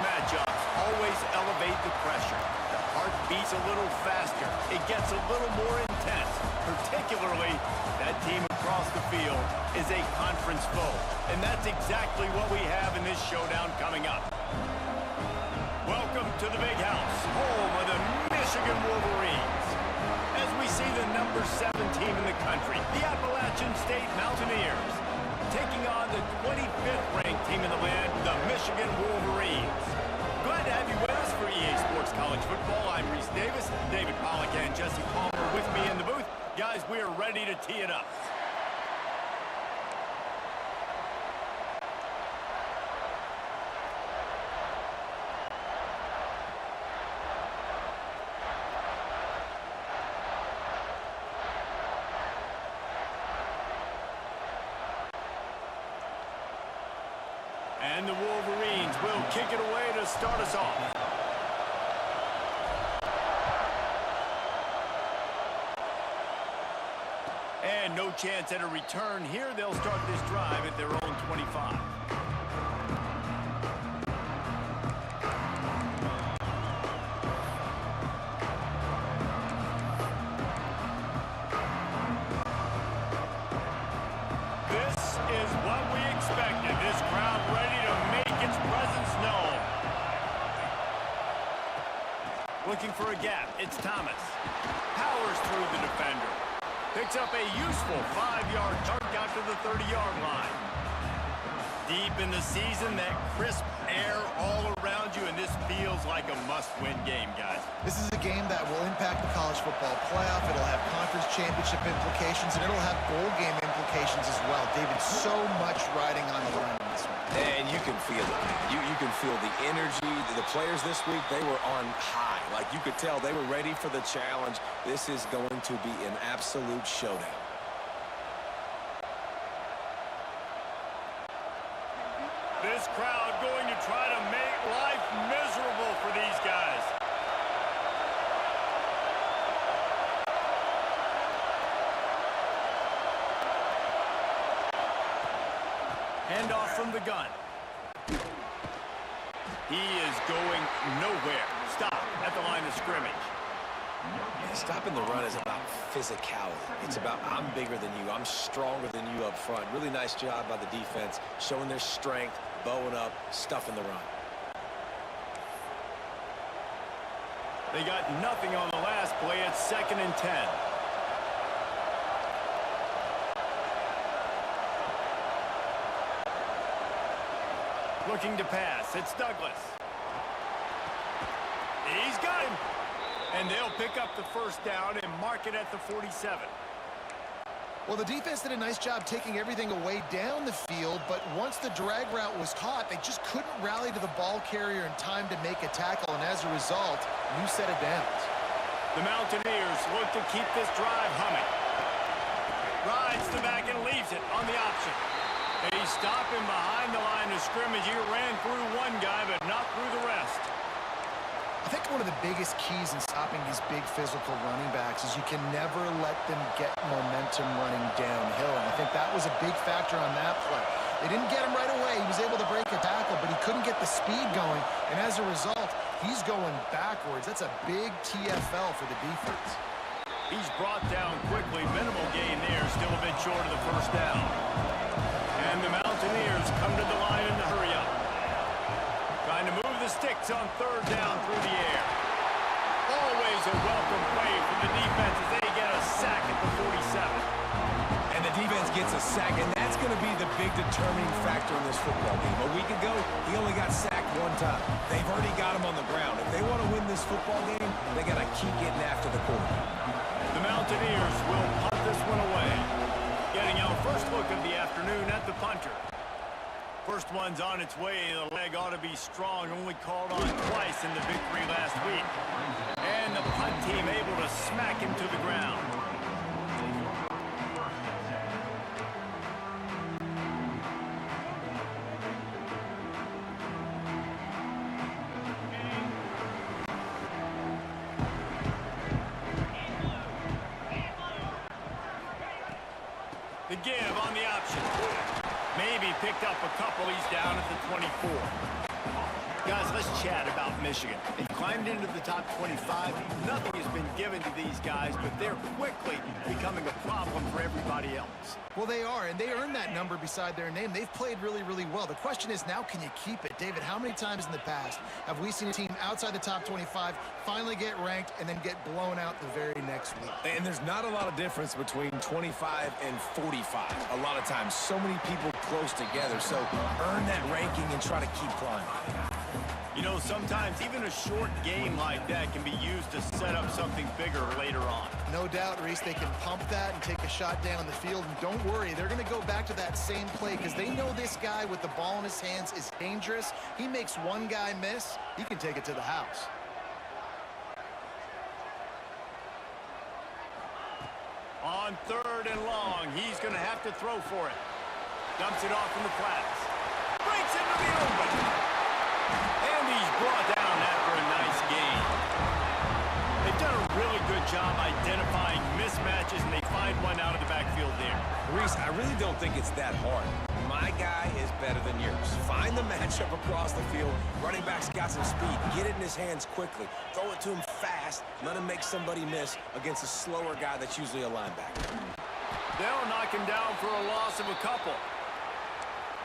matchups always elevate the pressure. The heart beats a little faster. It gets a little more intense, particularly that team across the field is a conference foe. And that's exactly what we have in this showdown coming up. Welcome to the Big House, home of the Michigan Wolverines. As we see the number 7 team in the country, the Appalachian State Mountaineers, taking on the 25th ranked team in the land, the Michigan Wolverines. Glad to have you with us for EA Sports College Football. I'm Reese Davis, David Pollack and Jesse Palmer with me in the booth. Guys, we are ready to tee it up. And the Wolverines will kick it away to start us off. And no chance at a return here. They'll start this drive at their own 25. This is what we expected. This crowd ready to make its presence known. Looking for a gap. It's Thomas. Powers through the defender. Picks up a useful 5-yard chunk out to the 30-yard line. Deep in the season, that crisp air all around you, and this feels like a must-win game, guys. This is a game that will impact the college football playoff. It'll have conference championship implications, and it'll have bowl game implications as well. David, so much riding on the line in this one. And you can feel it. You can feel the energy. The players this week, they were on high. Like you could tell, they were ready for the challenge. This is going to be an absolute showdown. This crowd going to try to make life miserable for these guys. Handoff from the gun. He is going nowhere. Stop at the line of scrimmage. Yeah, stopping the run is about physicality. It's about I'm bigger than you. I'm stronger than you up front. Really nice job by the defense, showing their strength, bowing up, stuffing the run. They got nothing on the last play. It's 2nd and 10. Looking to pass. It's Douglas. He's got him. And they'll pick up the first down and mark it at the 47. Well, the defense did a nice job taking everything away down the field, but once the drag route was caught, they just couldn't rally to the ball carrier in time to make a tackle, and as a result, new set of downs. The Mountaineers look to keep this drive humming. Rides the back and leaves it on the option. They stop him behind the line of scrimmage. He ran through one guy, but not through the rest. I think one of the biggest keys in stopping these big physical running backs is you can never let them get momentum running downhill. And I think that was a big factor on that play. They didn't get him right away. He was able to break a tackle, but he couldn't get the speed going. And as a result, he's going backwards. That's a big TFL for the defense. He's brought down quickly. Minimal gain there. Still a bit short of the first down. And the Mountaineers come to the line in the hurry up. Trying to move the sticks on 3rd down through the air. Always a welcome play from the defense as they get a sack at the 47. And the defense gets a sack, and that's going to be the big determining factor in this football game. A week ago, he only got sacked 1 time. They've already got him on the ground. If they want to win this football game, they got to keep getting after the quarterback. The Mountaineers will punt this one away. Getting our first look of the afternoon at the punter. First one's on its way. The leg ought to be strong. Only called on twice in the victory last week. And the punt team able to smack him to the ground. The give on the option. Maybe picked up a couple. He's down at the 24. Guys, let's chat about Michigan. They climbed into the top 25. Nothing has been given to these guys, but they're quickly becoming a problem for everybody else. Well, they are, and they earned that number beside their name. They've played really, really well. The question is now, can you keep it? David, how many times in the past have we seen a team outside the top 25 finally get ranked and then get blown out the very next week? And there's not a lot of difference between 25 and 45. A lot of times, so many people close together. So earn that ranking and try to keep climbing. You know, sometimes even a short game like that can be used to set up something bigger later on. No doubt, Reese, they can pump that and take a shot down the field. And don't worry, they're going to go back to that same play because they know this guy with the ball in his hands is dangerous. He makes one guy miss, he can take it to the house. On 3rd and long, he's going to have to throw for it. Dumps it off in the flats. Breaks into the open. And he's brought down after a nice gain. They've done a really good job identifying mismatches, and they find one out of the backfield there. Reese, I really don't think it's that hard. My guy is better than yours. Find the matchup across the field. Running back's got some speed. Get it in his hands quickly. Throw it to him fast. Let him make somebody miss against a slower guy that's usually a linebacker. They'll knock him down for a loss of a couple.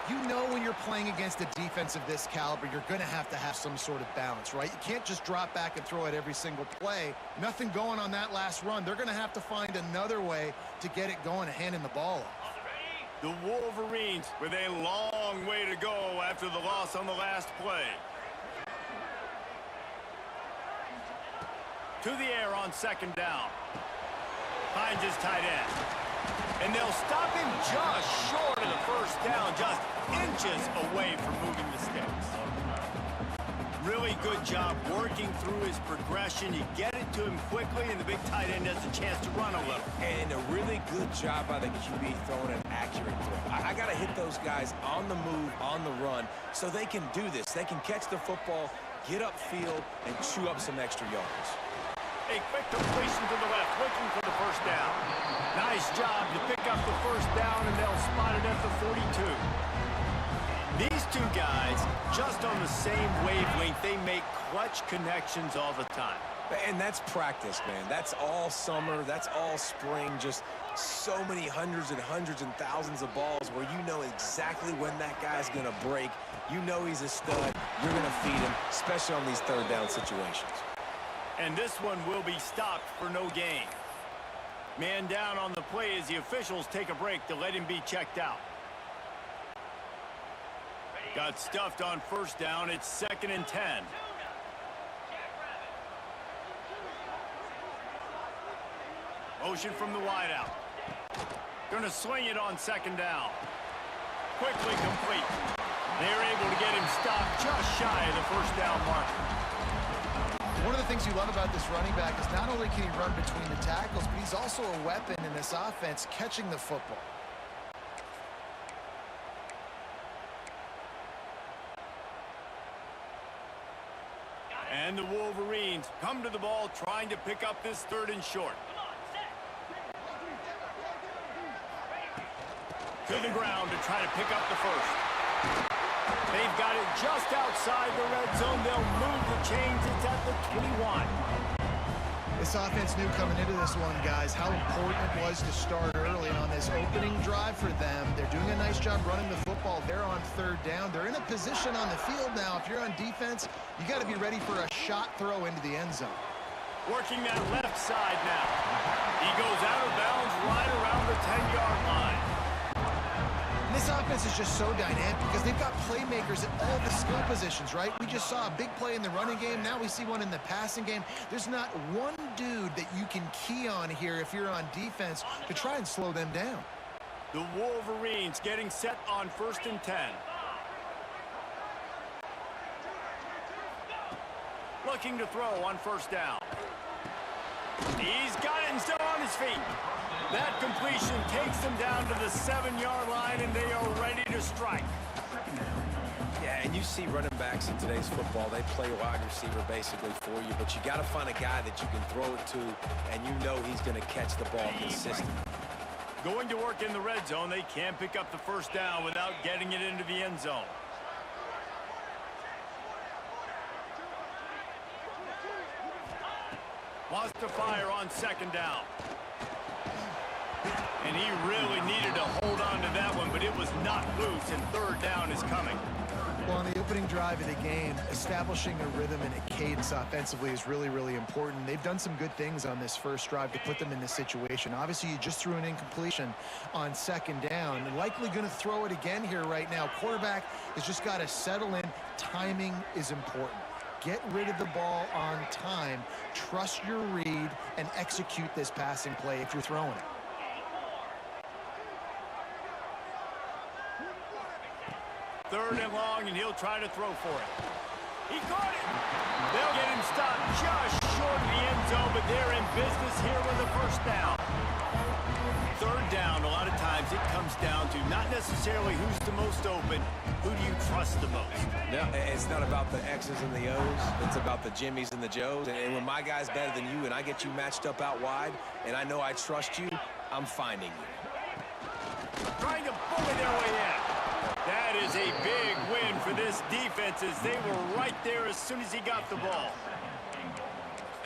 You know when you're playing against a defense of this caliber, you're going to have some sort of balance, right? You can't just drop back and throw it every single play. Nothing going on that last run. They're going to have to find another way to get it going and handing the ball off. The Wolverines with a long way to go after the loss on the last play. To the air on 2nd down. Finds his tight end. And they'll stop him just short of the 1st down, just inches away from moving the sticks. Really good job working through his progression. You get it to him quickly, and the big tight end has a chance to run a little. And a really good job by the QB throwing an accurate throw. I got to hit those guys on the move, on the run, so they can do this. They can catch the football, get upfield, and chew up some extra yards. A quick completion to the left, looking for the 1st down. Nice job to pick up the 1st down, and they'll spot it at the 42. These two guys, just on the same wavelength, they make clutch connections all the time. And that's practice, man. That's all summer. That's all spring. Just so many hundreds and thousands of balls where you know exactly when that guy's going to break. You know he's a stud. You're going to feed him, especially on these 3rd down situations. And this one will be stopped for no gain. Man down on the play as the officials take a break to let him be checked out. Got stuffed on 1st down. It's 2nd and 10. Motion from the wideout. Gonna swing it on 2nd down. Quickly complete. They're able to get him stopped just shy of the 1st down marker. One of the things you love about this running back is not only can he run between the tackles, but he's also a weapon in this offense catching the football. And the Wolverines come to the ball trying to pick up this 3rd and short. To the ground to try to pick up the 1st. They've got it just outside the red zone. They'll move the chains. It's at the 21. This offense knew coming into this one, guys, how important it was to start early. And on this opening drive for them, they're doing a nice job running the football. They're on 3rd down. They're in a position on the field now. If you're on defense, you got to be ready for a shot throw into the end zone. Working that left side now. He goes out of bounds right around the 10-yard line. This offense is just so dynamic because they've got playmakers at all the skill positions, right? We just saw a big play in the running game. Now we see one in the passing game. There's not one dude that you can key on here if you're on defense to try and slow them down. The Wolverines getting set on 1st and 10. Looking to throw on 1st down. He's got it and still on his feet. That completion takes them down to the 7-yard line, and they are ready to strike. Yeah, and you see running backs in today's football, they play wide receiver basically for you, but you got to find a guy that you can throw it to, and you know he's going to catch the ball consistently. Going to work in the red zone, they can't pick up the 1st down without getting it into the end zone. Wants to fire on second down. And he really needed to hold on to that one, but it was not loose, and third down is coming. Well, on the opening drive of the game, establishing a rhythm and a cadence offensively is really, really important. They've done some good things on this first drive to put them in this situation. Obviously, you just threw an incompletion on second down. They're likely going to throw it again here right now. Quarterback has just got to settle in. Timing is important. Get rid of the ball on time. Trust your read and execute this passing play if you're throwing it. Third and long, and he'll try to throw for it. He caught it. They'll get him stopped just short of the end zone, but they're in business here with a first down. Third down, a lot of times it comes down to not necessarily who's the most open, who do you trust the most? No, it's not about the X's and the O's. It's about the Jimmies and the Joes. And when my guy's better than you and I get you matched up out wide, and I know I trust you, I'm finding you. Trying to bully their way in. That is a big win for this defense as they were right there as soon as he got the ball.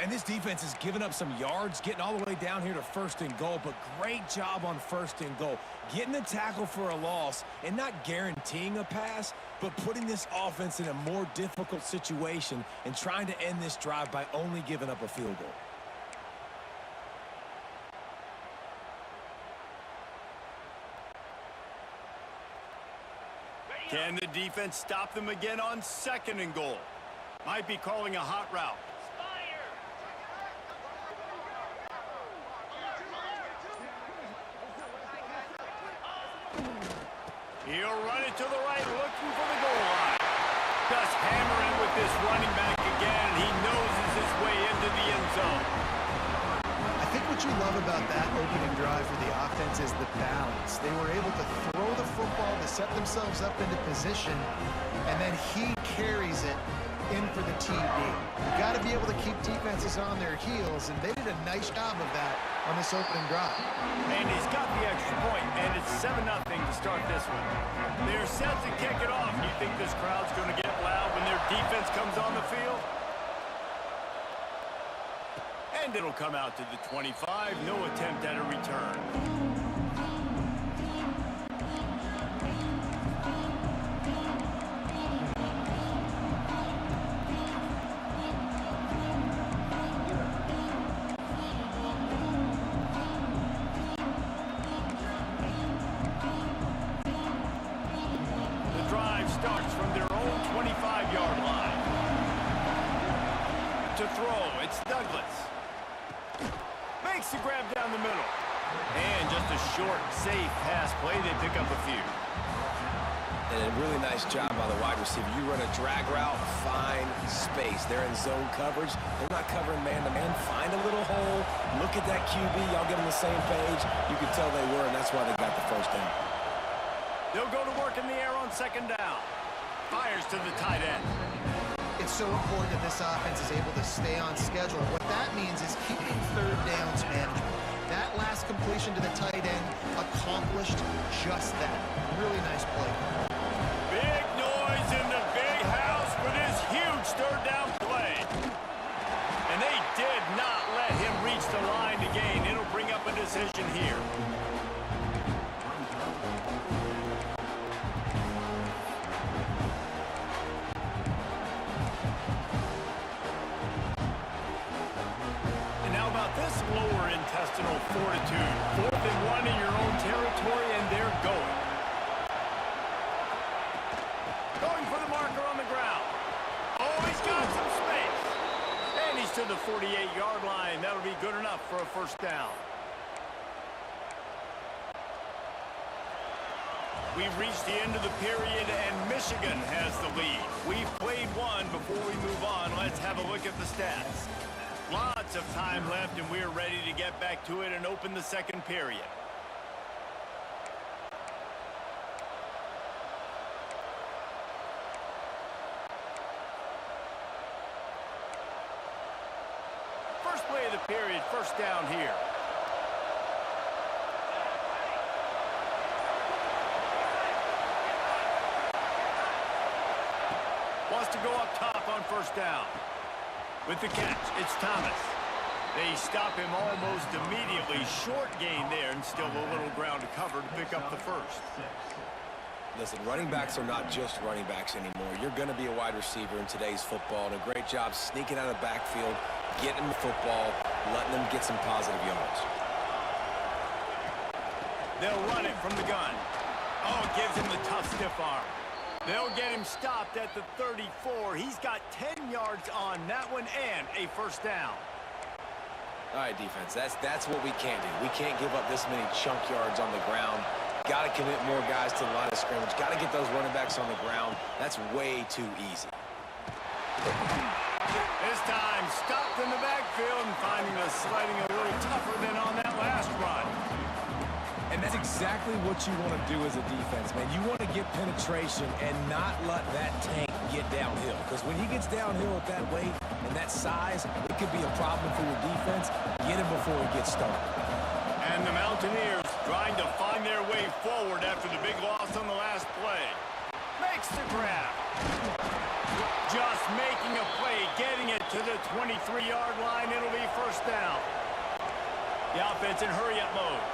And this defense has given up some yards, getting all the way down here to first and goal, but great job on first and goal. Getting the tackle for a loss and not guaranteeing a pass, but putting this offense in a more difficult situation and trying to end this drive by only giving up a field goal. Can the defense stop them again on second and goal? Might be calling a hot route. He'll run it to the right, looking for the goal line. Just hammering with this running back again. He noses his way into the end zone. I think what you love about that opening drive for the offense is the balance. They were able to throw the football to set themselves up into position, and then he carries it in for the TD. You got to be able to keep defenses on their heels, and they did a nice job of that on this opening drive. And he's got the extra point, and it's 7-0 to start this one. They're set to kick it off. You think this crowd's going to get loud when their defense comes on the field? And it'll come out to the 25. No attempt at a return. Starts from their own 25-yard line. To throw, it's Douglas. Makes the grab down the middle. And just a short, safe pass play. They pick up a few. And a really nice job by the wide receiver. You run a drag route, find space. They're in zone coverage. They're not covering man-to-man. Find a little hole. Look at that QB. Y'all get on the same page. You can tell they were, and that's why they got the first down. They'll go to work in the air on second down. Fires to the tight end. It's so important that this offense is able to stay on schedule. What that means is keeping third downs manageable. That last completion to the tight end accomplished just that. Really nice play. Big noise in the big house for this huge third down play. And they did not let him reach the line to gain. It'll bring up a decision here. This lower intestinal fortitude. 4th and 1 in your own territory, and they're going. Going for the marker on the ground. Oh, he's got some space. And he's to the 48-yard line. That'll be good enough for a first down. We've reached the end of the period, and Michigan has the lead. We've played one. Before we move on, let's have a look at the stats. Lots of time left, and we're ready to get back to it and open the second period. First play of the period, first down here. Wants to go up top on first down. With the catch, it's Thomas. They stop him almost immediately. Short gain there and still a little ground to cover to pick up the first. Listen, running backs are not just running backs anymore. You're going to be a wide receiver in today's football, and a great job sneaking out of the backfield, getting them the football, letting them get some positive yards. They'll run it from the gun. Oh, it gives him the tough stiff arm. They'll get him stopped at the 34. He's got 10 yards on that one and a first down. All right, defense, that's what we can't do. We can't give up this many chunk yards on the ground. Got to commit more guys to the line of scrimmage. Got to get those running backs on the ground. That's way too easy. This time, stopped in the backfield and finding the sledding a little tougher than on that last run. And that's exactly what you want to do as a defense, man. You want to get penetration and not let that tank get downhill. Because when he gets downhill at that weight and that size, it could be a problem for your defense. Get him before he gets started. And the Mountaineers trying to find their way forward after the big loss on the last play. Makes the grab. Just making a play, getting it to the 23-yard line. It'll be first down. The offense in hurry-up mode.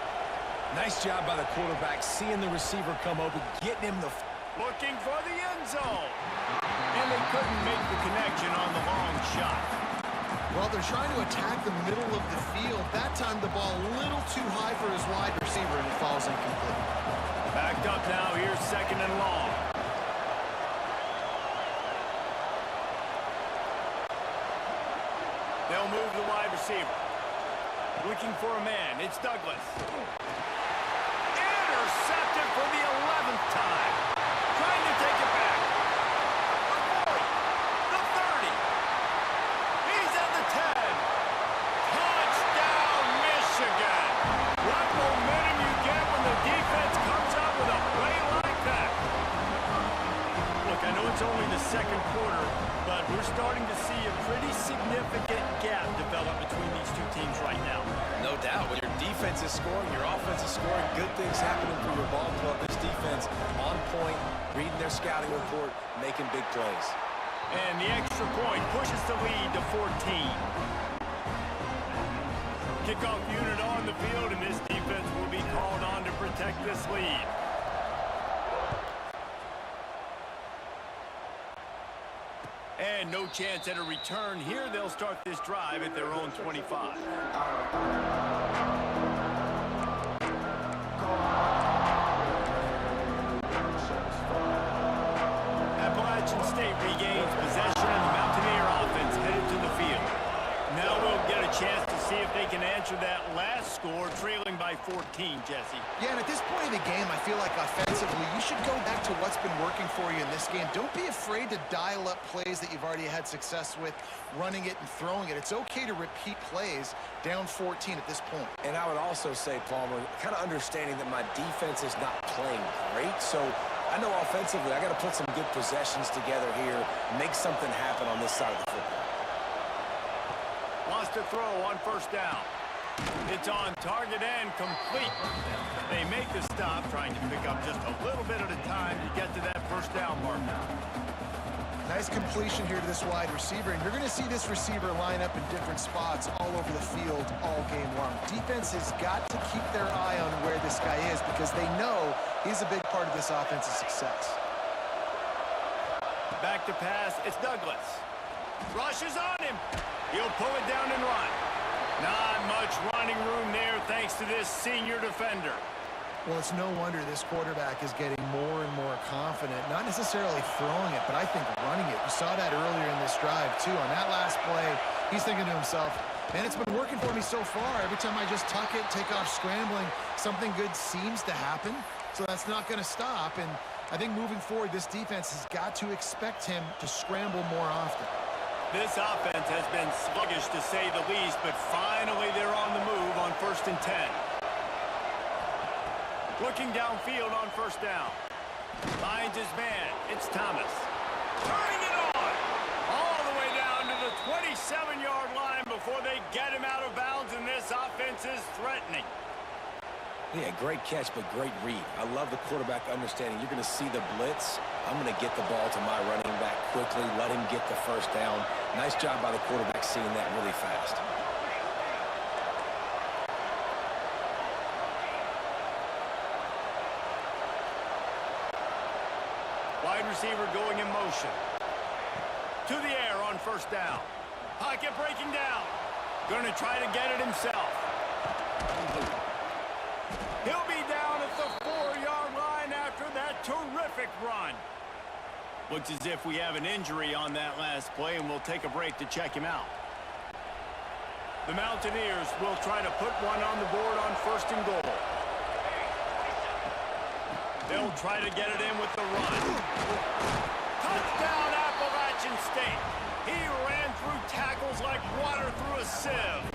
Nice job by the quarterback, seeing the receiver come open, getting him the... Looking for the end zone. And they couldn't make the connection on the long shot. Well, they're trying to attack the middle of the field. That time the ball a little too high for his wide receiver, and it falls incomplete. Backed up now. Here's second and long. They'll move the wide receiver. Looking for a man. It's Douglas. Intercepted for the 11th time. Trying to take it back. The 40. The 30. He's at the 10. Touchdown, Michigan. What momentum you get when the defense comes out with a play like that. Look, I know it's only the second quarter, but we're starting to see a pretty significant gap develop between these two teams right now. No doubt. When your defense is scoring, your offense is scoring, good things happening for your ball club. This defense on point, reading their scouting report, making big plays. And the extra point pushes the lead to 14. Kickoff unit on the field, and this defense will be called on to protect this lead. And no chance at a return here. They'll start this drive at their own 25. Appalachian State regains possession, and the Mountaineer offense headed to the field. Now we'll get a chance to see if they can answer that last score, trailing by 14, Jesse. Yeah, and at this point in the game, I feel like offensively, you should go back to what's been working for you in this game. Don't be afraid to dial up plays that you've already had success with, running it and throwing it. It's okay to repeat plays down 14 at this point. And I would also say, Palmer, kind of understanding that my defense is not playing great, so I know offensively I got to put some good possessions together here, make something happen on this side of the football. Wants to throw on first down. It's on target and complete. They make the stop, trying to pick up just a little bit at a time to get to that first down mark. Nice completion here to this wide receiver, and you're going to see this receiver line up in different spots all over the field all game long. Defense has got to keep their eye on where this guy is because they know he's a big part of this offense's success. Back to pass, it's Douglas. Rushes on him. He'll pull it down and run. Not much running room there thanks to this senior defender. Well, it's no wonder this quarterback is getting more and more confident, not necessarily throwing it, but I think running it. You saw that earlier in this drive, too. On that last play, he's thinking to himself, man, it's been working for me so far. Every time I just tuck it, take off scrambling, something good seems to happen. So that's not going to stop. And I think moving forward, this defense has got to expect him to scramble more often. This offense has been sluggish to say the least, but finally they're on the move on 1st and 10. Looking downfield on first down. Finds his man. It's Thomas. Turning it on. All the way down to the 27-yard line before they get him out of bounds, and this offense is threatening. Yeah, great catch, but great read. I love the quarterback understanding. You're going to see the blitz. I'm going to get the ball to my running back quickly, let him get the first down. Nice job by the quarterback seeing that really fast. Wide receiver going in motion. To the air on first down. Pocket breaking down. Going to try to get it himself. He'll be down at the 4-yard line after that terrific run. Looks as if we have an injury on that last play, and we'll take a break to check him out. The Mountaineers will try to put one on the board on first and goal. They'll try to get it in with the run. Touchdown, Appalachian State. He ran through tackles like water through a sieve.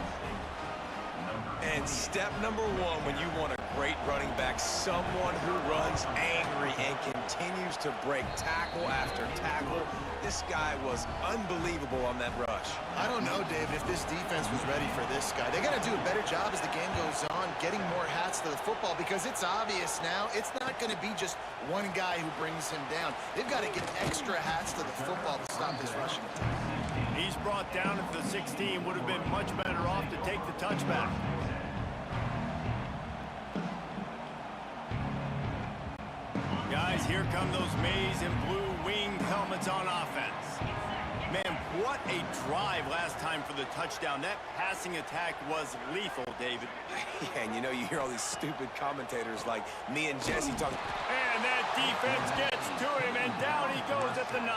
And step number one when you want a great running back, someone who runs angry and continues to break tackle after tackle. This guy was unbelievable on that rush. I don't know, David, if this defense was ready for this guy. They got to do a better job as the game goes on, getting more hats to the football, because it's obvious now it's not going to be just one guy who brings him down. They've got to get extra hats to the football to stop this rushing attack. He's brought down at the 16. Would have been much better off to take the touchback. Guys, here come those maize and blue winged helmets on offense. Man, what a drive last time for the touchdown. That passing attack was lethal, David. Yeah, and you hear all these stupid commentators like me and Jesse talking. And that defense gets to him, and down he goes at the 9.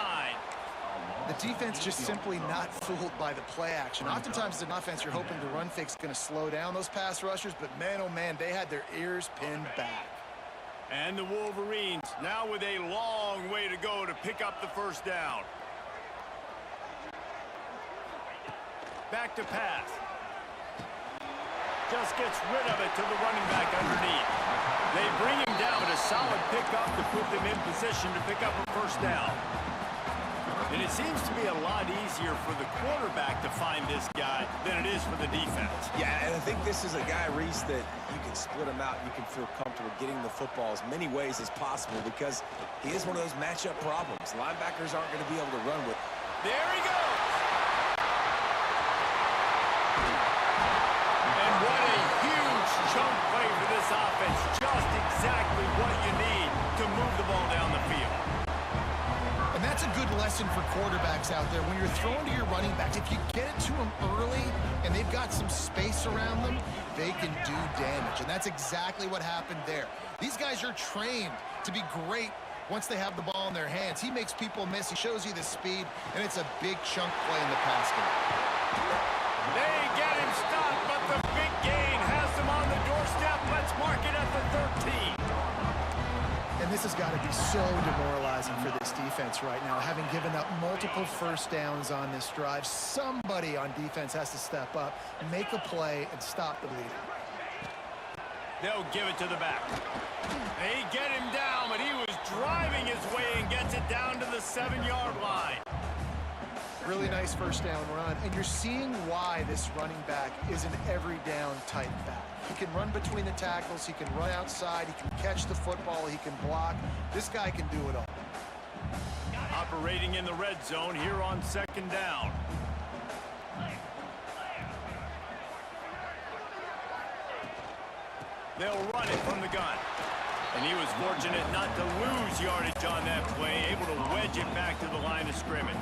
The defense just simply not fooled by the play action. Oftentimes, as an offense, you're hoping the run fake's going to slow down those pass rushers, but man, oh man, they had their ears pinned back. And the Wolverines now with a long way to go to pick up the first down. Back to pass. Just gets rid of it to the running back underneath. They bring him down, but a solid pickup to put them in position to pick up a first down. And it seems to be a lot easier for the quarterback to find this guy than it is for the defense. Yeah, and I think this is a guy, Reese, that you can split him out. You can feel comfortable getting the football as many ways as possible because he is one of those matchup problems. Linebackers aren't going to be able to run with. There he goes. And what a huge chunk play for this offense. Just exactly what you need to move the ball down the field. And that's a good lesson for quarterbacks out there. When you're throwing to your running backs, if you get it to them early and they've got some space around them, they can do damage. And that's exactly what happened there. These guys are trained to be great once they have the ball in their hands. He makes people miss. He shows you the speed, and it's a big chunk play in the pass game. They get him stopped, but the big gain has them on the doorstep. Let's mark it at the 13. And this has got to be so demoralizing for this defense right now. Having given up multiple first downs on this drive, somebody on defense has to step up, make a play, and stop the bleeding. They'll give it to the back. They get him down, but he was driving his way and gets it down to the 7-yard line. Really nice first down run, and you're seeing why this running back is an every down type back. He can run between the tackles, he can run outside, he can catch the football, he can block. This guy can do it all. Operating in the red zone here on second down. They'll run it from the gun. And he was fortunate not to lose yardage on that play, able to wedge it back to the line of scrimmage.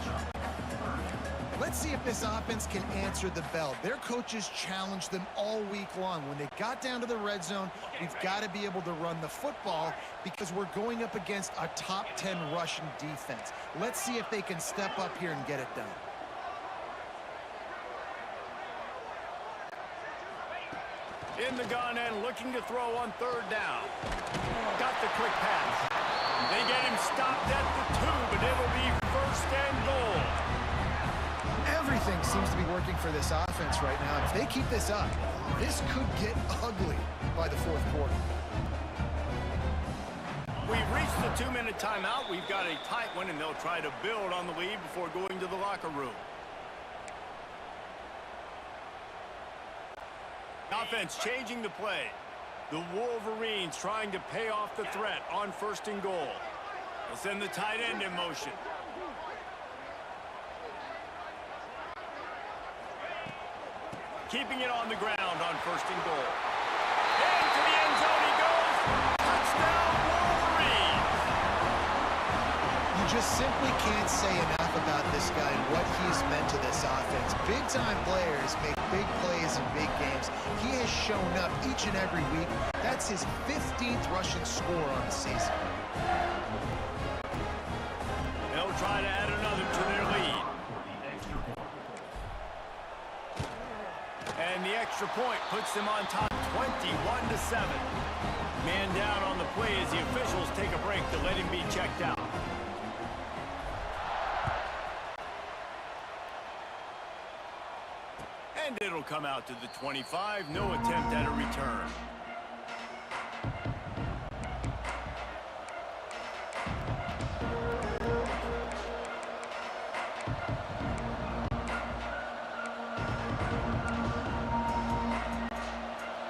Let's see if this offense can answer the bell. Their coaches challenged them all week long. When they got down to the red zone, we've got to be able to run the football because we're going up against a top 10 Russian defense. Let's see if they can step up here and get it done. In the gun and looking to throw on third down. Got the quick pass. They get him stopped at the 2, but it'll be first and goal. Everything seems to be working for this offense right now. If they keep this up, this could get ugly by the fourth quarter. We've reached the 2-minute timeout. We've got a tight one, and they'll try to build on the lead before going to the locker room. Offense changing the play. The Wolverines trying to pay off the threat on first and goal. They'll send the tight end in motion. Keeping it on the ground on first and goal. Into the end zone he goes. Touchdown, Wolverines. just simply can't say enough about this guy and what he's meant to this offense. Big-time players make big plays in big games. He has shown up each and every week. That's his 15th rushing score on the season. They'll try to add another to their lead. And the extra point puts them on top 21-7. Man down on the play as the officials take a break to let him be checked out. And it'll come out to the 25. No attempt at a return.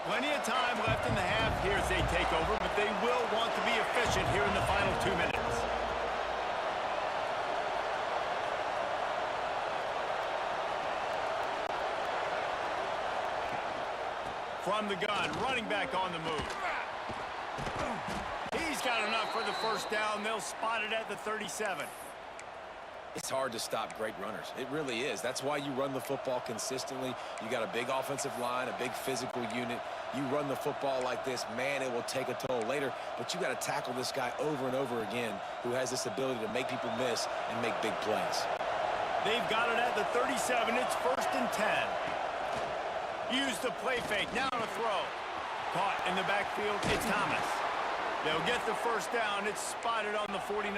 Plenty of time left in the half here as they take over, but they will want to be efficient here in the final 2 minutes. From the gun, running back on the move. He's got enough for the first down. They'll spot it at the 37. It's hard to stop great runners. It really is. That's why you run the football consistently. You got a big offensive line, a big physical unit. You run the football like this, man, it will take a toll later. But you got to tackle this guy over and over again who has this ability to make people miss and make big plays. They've got it at the 37. It's 1st and 10. Use the play fake. Now to throw. Caught in the backfield. It's Thomas. They'll get the first down. It's spotted on the 49.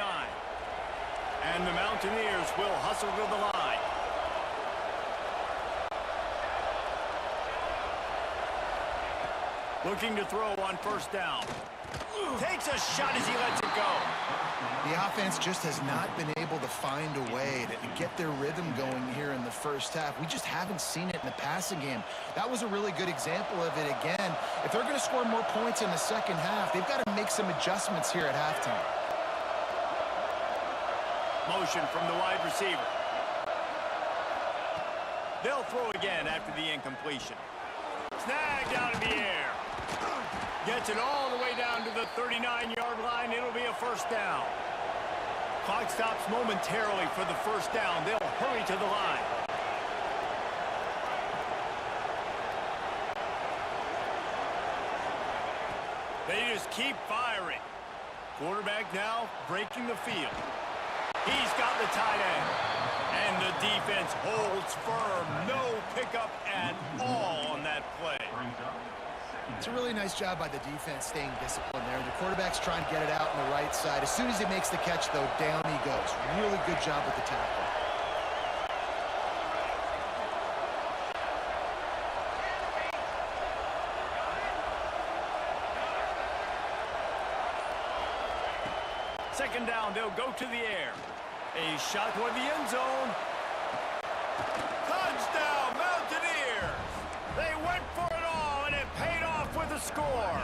And the Mountaineers will hustle to the line. Looking to throw on first down. Takes a shot as he lets it go. The offense just has not been able to find a way to get their rhythm going here in the first half. We just haven't seen it in the passing game. That was a really good example of it again. If they're going to score more points in the second half, they've got to make some adjustments here at halftime. Motion from the wide receiver. They'll throw again after the incompletion. Snagged out of the air. Gets it all the way down to the 39-yard line. It'll be a first down. Clock stops momentarily for the first down. They'll hurry to the line. They just keep firing. Quarterback now breaking the field. He's got the tight end. And the defense holds firm. No pickup at all on that play. It's a really nice job by the defense staying disciplined there. The quarterback's trying to get it out on the right side. As soon as he makes the catch, though, down he goes. Really good job with the tackle. Second down, they'll go to the air. A shot toward the end zone. Touchdown, Mountaineers! They went for it all, and it paid off with a score.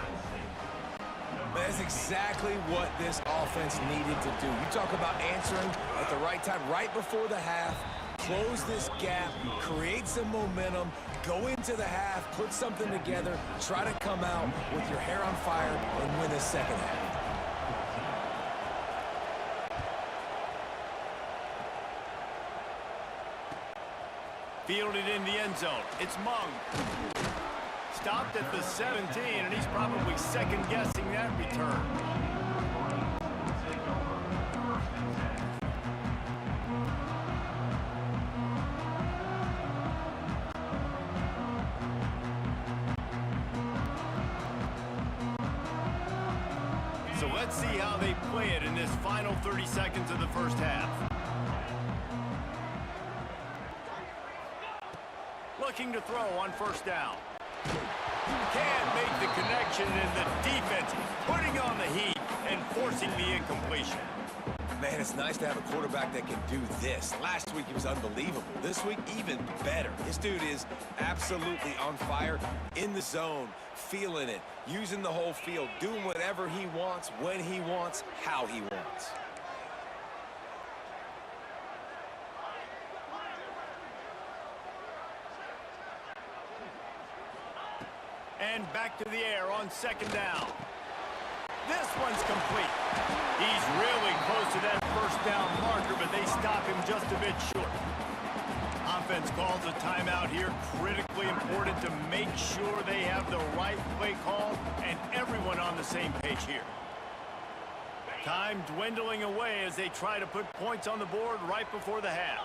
That's exactly what this offense needed to do. You talk about answering at the right time, right before the half, close this gap, create some momentum, go into the half, put something together, try to come out with your hair on fire and win the second half. Fielded in the end zone. It's Mung. Stopped at the 17, and he's probably second-guessing that return. So let's see how they play it in this final 30 seconds of the first half. Looking to throw on first down. Can't make the connection, and the defense putting on the heat and forcing the incompletion. Man, it's nice to have a quarterback that can do this. Last week, he was unbelievable. This week, even better. This dude is absolutely on fire, in the zone, feeling it, using the whole field, doing whatever he wants, when he wants, how he wants. And back to the air on second down. This one's complete. He's really close to that first down marker, but they stop him just a bit short. Offense calls a timeout here. Critically important to make sure they have the right play call and everyone on the same page here. Time dwindling away as they try to put points on the board right before the half.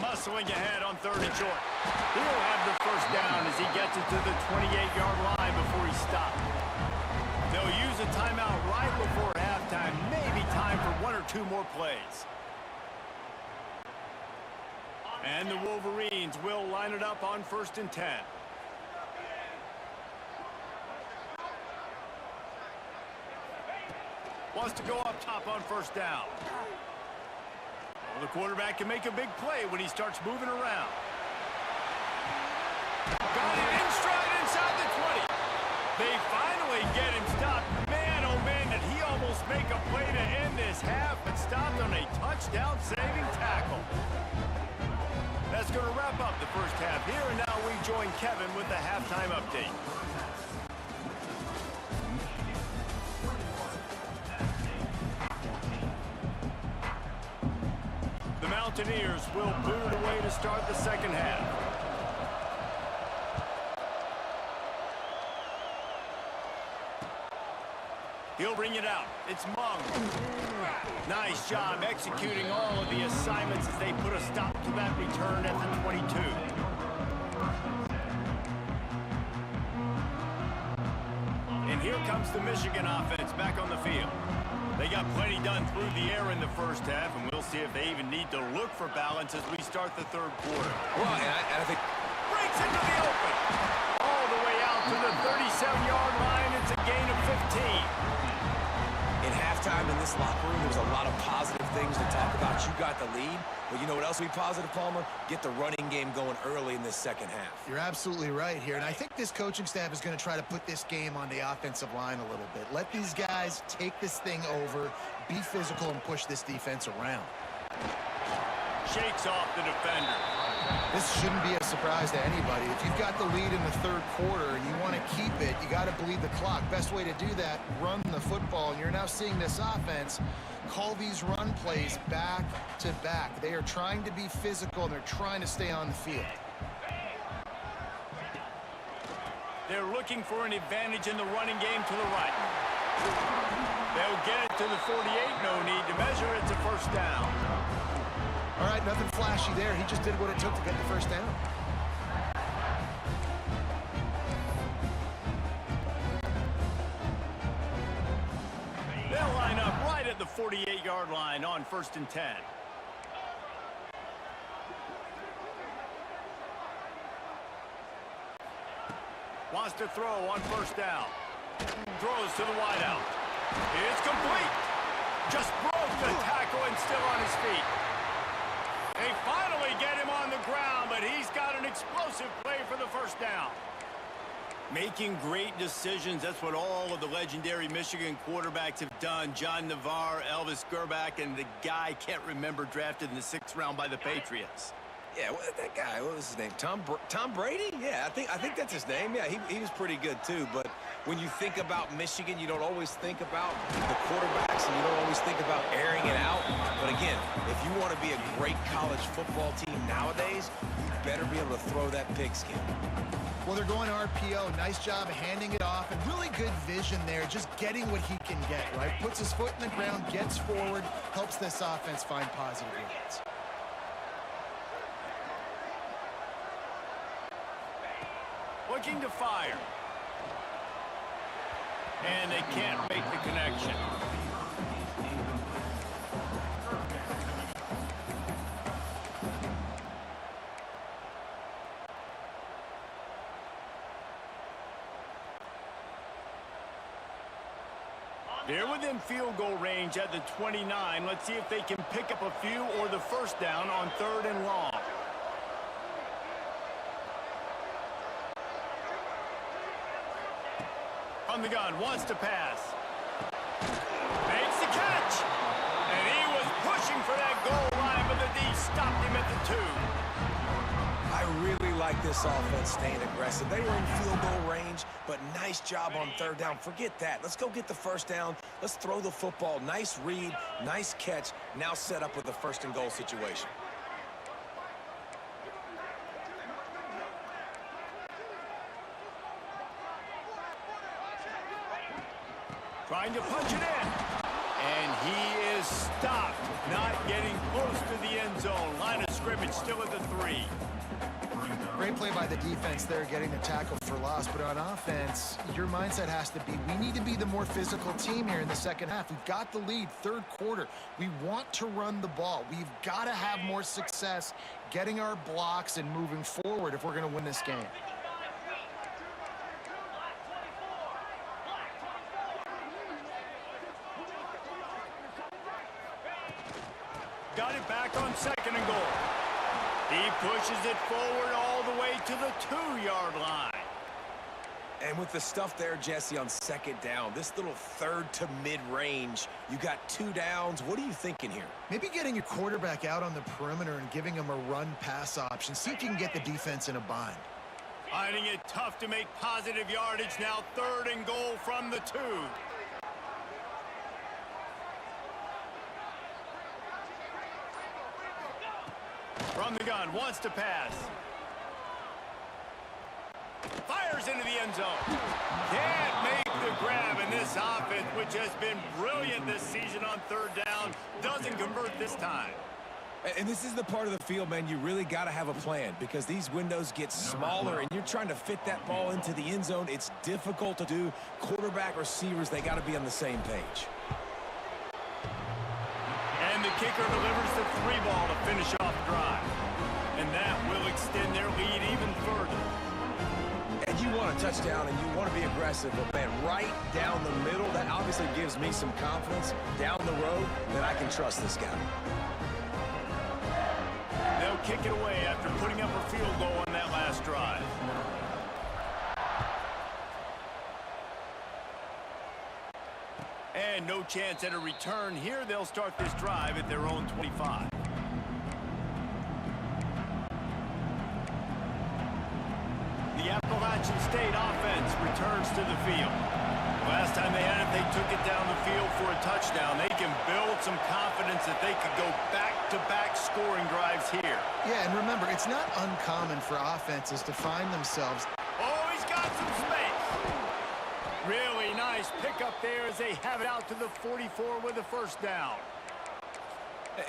Muscling ahead on 3rd and short. He'll have the first down as he gets it to the 28-yard line before he stopped. They'll use a timeout right before halftime. Maybe time for 1 or 2 more plays. And the Wolverines will line it up on 1st and 10. Wants to go up top on 1st down. Well, the quarterback can make a big play when he starts moving around. Got it in stride inside the 20. They finally get him stopped. Man, oh man, did he almost make a play to end this half, but stopped on a touchdown-saving tackle. That's going to wrap up the first half here, and now we join Kevin with the halftime update. The Mountaineers will boot it away to start the second half. He'll bring it out. It's Mung. Nice job executing all of the assignments as they put a stop to that return at the 22. And here comes the Michigan offense back on the field. They got plenty done through the air in the first half, and we'll see if they even need to look for balance as we start the 3rd quarter. Well, and I think... Breaks into the open. All the way out to the 37-yard line. It's a gain of 15. In halftime in this locker room, there's a lot of positive things to talk about. You got the lead, but you know what else will be positive, Palmer? Get the running game going early in this second half. You're absolutely right here, and I think this coaching staff is going to try to put this game on the offensive line a little bit. Let these guys take this thing over, be physical, and push this defense around. Shakes off the defender. This shouldn't be a surprise to anybody. If you've got the lead in the 3rd quarter and you want to keep it, you got to bleed the clock. Best way to do that, run the football. And you're now seeing this offense call these run plays back to back. They are trying to be physical, and they're trying to stay on the field. They're looking for an advantage in the running game to the right. They'll get it to the 48. No need to measure. It's a first down. All right, nothing flashy there. He just did what it took to get the first down. They'll line up right at the 48-yard line on 1st and 10. Wants to throw on 1st down. Throws to the wideout. It's complete. Just broke the tackle and still on his feet. They finally get him on the ground, but he's got an explosive play for the first down. Making great decisions, that's what all of the legendary Michigan quarterbacks have done. John Navarre, Elvis Gerbach, and the guy, can't remember, drafted in the 6th round by the Patriots. Yeah, that guy, what was his name? Tom Brady? Yeah, I think that's his name. Yeah, he was pretty good too. But when you think about Michigan, you don't always think about the quarterbacks, and you don't always think about airing it out. But again, if you want to be a great college football team nowadays, you better be able to throw that pigskin. Well, they're going RPO. Nice job of handing it off, and really good vision there, just getting what he can get, right? Puts his foot in the ground, gets forward, helps this offense find positive yards. Looking to fire. And they can't make the connection. They're within field goal range at the 29. Let's see if they can pick up a few or the first down on 3rd and long. On the gun, wants to pass. Makes the catch. And he was pushing for that goal line, but the D stopped him at the 2. I really like this offense staying aggressive. They were in field goal range, but nice job on third down. Forget that. Let's go get the first down. Let's throw the football. Nice read, nice catch. Now set up with a first and goal situation. Trying to punch it in. And he is stopped. Not getting close to the end zone. Line of scrimmage still at the 3. Great play by the defense there, getting the tackle for loss. But on offense, your mindset has to be, we need to be the more physical team here in the second half. We've got the lead, third quarter. We want to run the ball. We've got to have more success getting our blocks and moving forward if we're going to win this game. Got it back on second and goal. He pushes it forward all the way to the 2-yard line. And with the stuff there, Jesse, on second down, this little third to mid-range, you got 2 downs. What are you thinking here? Maybe getting your quarterback out on the perimeter and giving him a run-pass option. See if you can get the defense in a bind. Finding it tough to make positive yardage now. Third and goal from the 2. From the gun, wants to pass. Fires into the end zone. Can't make the grab, and this offense, which has been brilliant this season on third down, doesn't convert this time. And this is the part of the field, man, you really got to have a plan because these windows get smaller and you're trying to fit that ball into the end zone. It's difficult to do. Quarterback, receivers, they got to be on the same page. And the kicker delivers the 3 ball to finish off the drive. And that will extend their lead even further. And you want a touchdown and you want to be aggressive, but man, right down the middle, that obviously gives me some confidence down the road that I can trust this guy. They'll kick it away after putting up a field goal on that last drive. And no chance at a return here. They'll start this drive at their own 25. The Appalachian State offense returns to the field. Last time they had it, they took it down the field for a touchdown. They can build some confidence that they could go back-to-back scoring drives here. Yeah, and remember, it's not uncommon for offenses to find themselves. Oh, he's got some space. Really nice pickup there as they have it out to the 44 with a first down.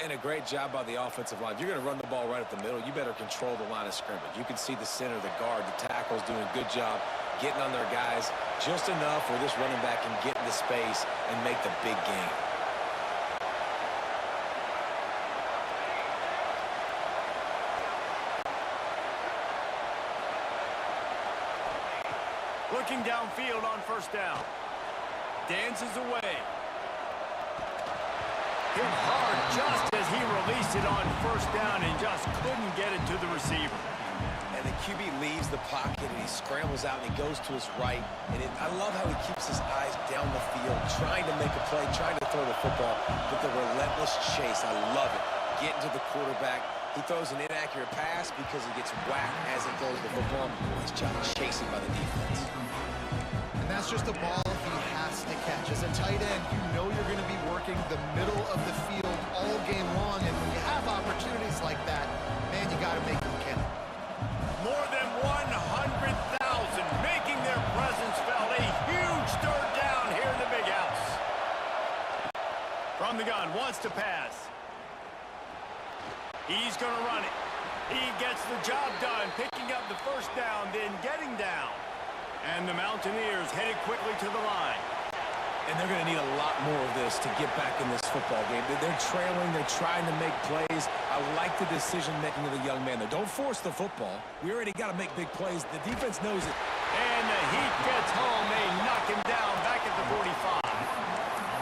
And a great job by the offensive line. If you're going to run the ball right at the middle, you better control the line of scrimmage. You can see the center, the guard, the tackles doing a good job getting on their guys just enough where this running back can get into space and make the big game. Looking downfield on first down. Dances away. Hit hard just as he released it on first down and just couldn't get it to the receiver. And the QB leaves the pocket and he scrambles out and he goes to his right. And I love how he keeps his eyes down the field, trying to make a play, trying to throw the football, but the relentless chase, I love it. Getting to the quarterback. He throws an inaccurate pass because he gets whacked as he throws the football. Nice job chasing by the defense. And that's just a ball he has to catch. As a tight end, you know you're going to be working the middle of the field all game long. And when you have opportunities like that, man, you got to make them count. More than 100,000 making their presence felt. A huge third down here in the big house. From the gun, wants to pass. He's going to run it. He gets the job done, picking up the first down, then getting down. And the Mountaineers headed quickly to the line. And they're going to need a lot more of this to get back in this football game. They're trailing. They're trying to make plays. I like the decision-making of the young man. Don't force the football. We already got to make big plays. The defense knows it. And the heat gets home. They knock him down back at the 45.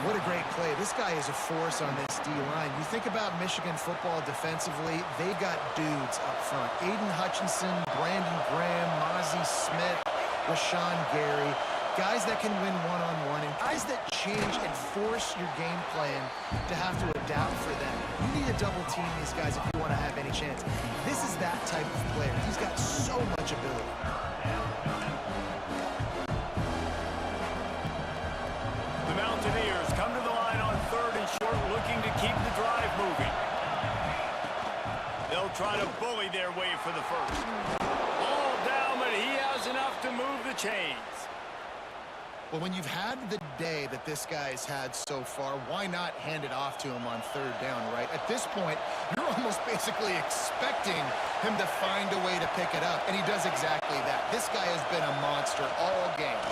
What a great play. This guy is a force on this D-line. You think about Michigan football defensively, they got dudes up front. Aiden Hutchinson, Brandon Graham, Mozzie Smith, Rashawn Gary. guys that can win one-on-one, and guys that change and force your game plan to have to adapt for them. You need to double team these guys if you want to have any chance. This is that type of player. He's got so much ability. The Mountaineers come to the line on 3rd and short, looking to keep the drive moving. They'll try to bully their way for the first. All down, but he has enough to move the chains. Well, when you've had the day that this guy's had so far, why not hand it off to him on 3rd down, right? At this point, you're almost basically expecting him to find a way to pick it up, and he does exactly that. This guy has been a monster all game.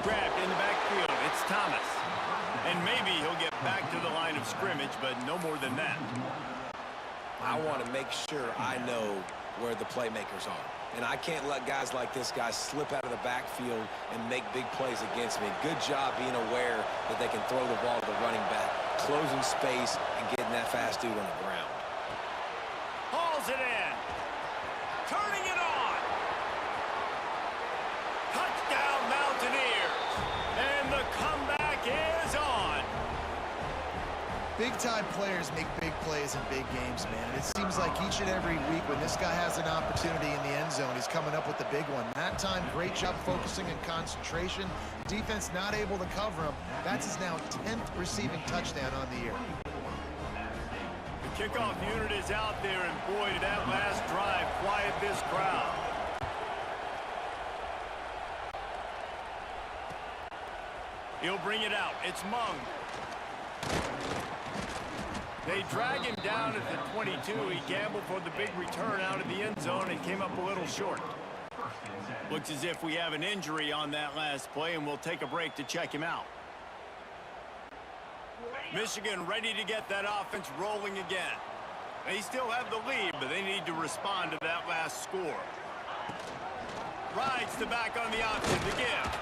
Grabbed in the backfield, it's Thomas. And maybe he'll get back to the line of scrimmage, but no more than that. I want to make sure I know where the playmakers are. And I can't let guys like this guy slip out of the backfield and make big plays against me. Good job being aware that they can throw the ball to the running back, closing space, and getting that fast dude on the ground. Hauls it in. Turning it on. Touchdown Mountaineers. And the comeback is on. Big-time players make big plays in big games, man. And it seems like each and every week when this guy has an opportunity in the end zone, he's coming up with the big one. That time, great job focusing and concentration. Defense not able to cover him. That's his now 10th receiving touchdown on the year. The kickoff unit is out there, and boy, did that last drive quiet this crowd. He'll bring it out. It's Mung. They drag him down at the 22. He gambled for the big return out of the end zone and came up a little short. Looks as if we have an injury on that last play, and we'll take a break to check him out. Michigan ready to get that offense rolling again. They still have the lead, but they need to respond to that last score. Rides the back on the option to give.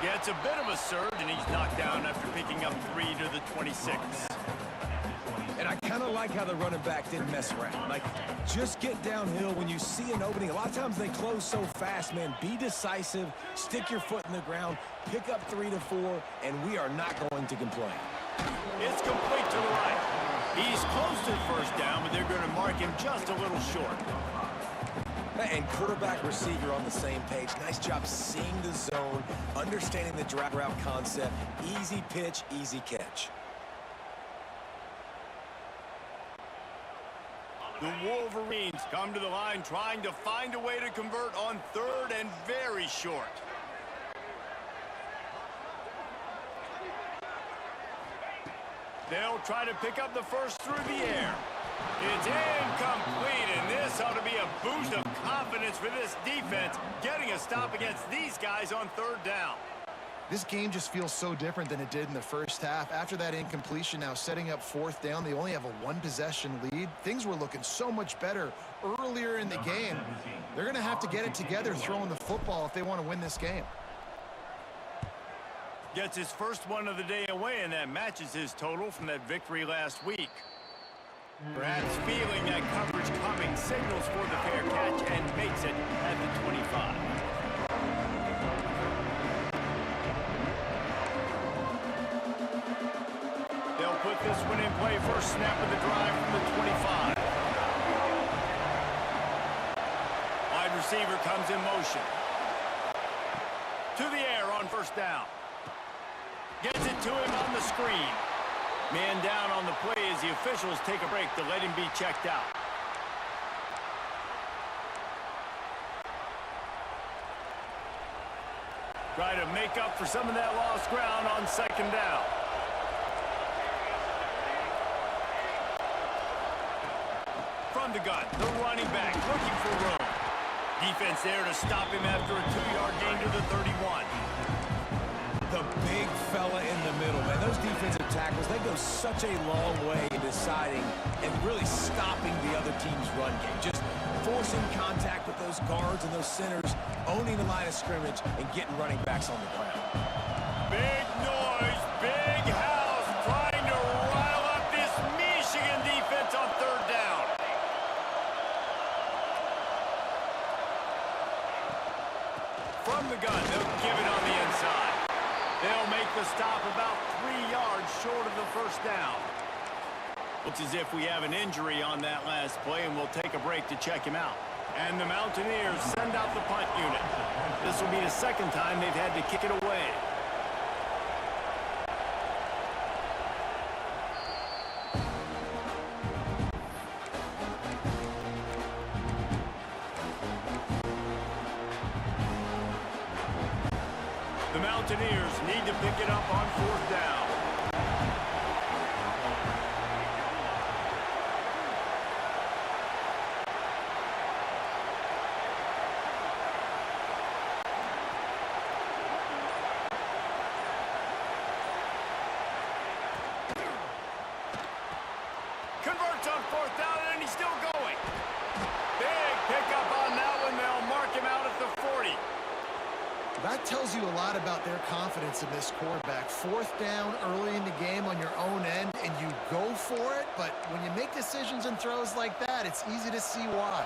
Gets a bit of a surge, and he's knocked down after picking up 3 to the 26. And I kind of like how the running back didn't mess around. Like, just get downhill when you see an opening. A lot of times they close so fast, man. Be decisive, stick your foot in the ground, pick up 3 to 4, and we are not going to complain. It's complete to the right. He's close to the first down, but they're going to mark him just a little short. And quarterback receiver on the same page. Nice job seeing the zone, understanding the drag route concept. Easy pitch, easy catch. The Wolverines come to the line trying to find a way to convert on 3rd and very short. They'll try to pick up the first through the air. It's incomplete, and this ought to be a boost of confidence for this defense, getting a stop against these guys on 3rd down. This game just feels so different than it did in the first half. After that incompletion, now setting up 4th down, they only have a 1-possession lead. Things were looking so much better earlier in the game. They're going to have to get it together throwing the football if they want to win this game. Gets his first one of the day away, and that matches his total from that victory last week. Perhaps feeling that coverage coming, signals for the fair catch and makes it at the 25. They'll put this one in play for a snap of the drive from the 25. Wide receiver comes in motion. To the air on 1st down. Gets it to him on the screen. Man down on the play as the officials take a break to let him be checked out. Try to make up for some of that lost ground on 2nd down. From the gun, the running back looking for room. Defense there to stop him after a 2-yard gain to the 31. The big fella in the middle, man. Those defensive tackles, they go such a long way in deciding and really stopping the other team's run game. Just forcing contact with those guards and those centers, owning the line of scrimmage, and getting running backs on the ground. Big noise, big house, trying to rile up this Michigan defense on 3rd down. From the gun, they'll They'll make the stop about 3 yards short of the first down. Looks as if we have an injury on that last play, and we'll take a break to check him out. And the Mountaineers send out the punt unit. This will be the second time they've had to kick it away. The Mountaineers need to pick it up on 4th down. Converts on 4th down, and he's still going. Big pickup on that one. They'll mark him out at the 40. That tells you a lot about their confidence in this quarterback. 4th down early in the game on your own end, and you go for it, but when you make decisions and throws like that, it's easy to see why.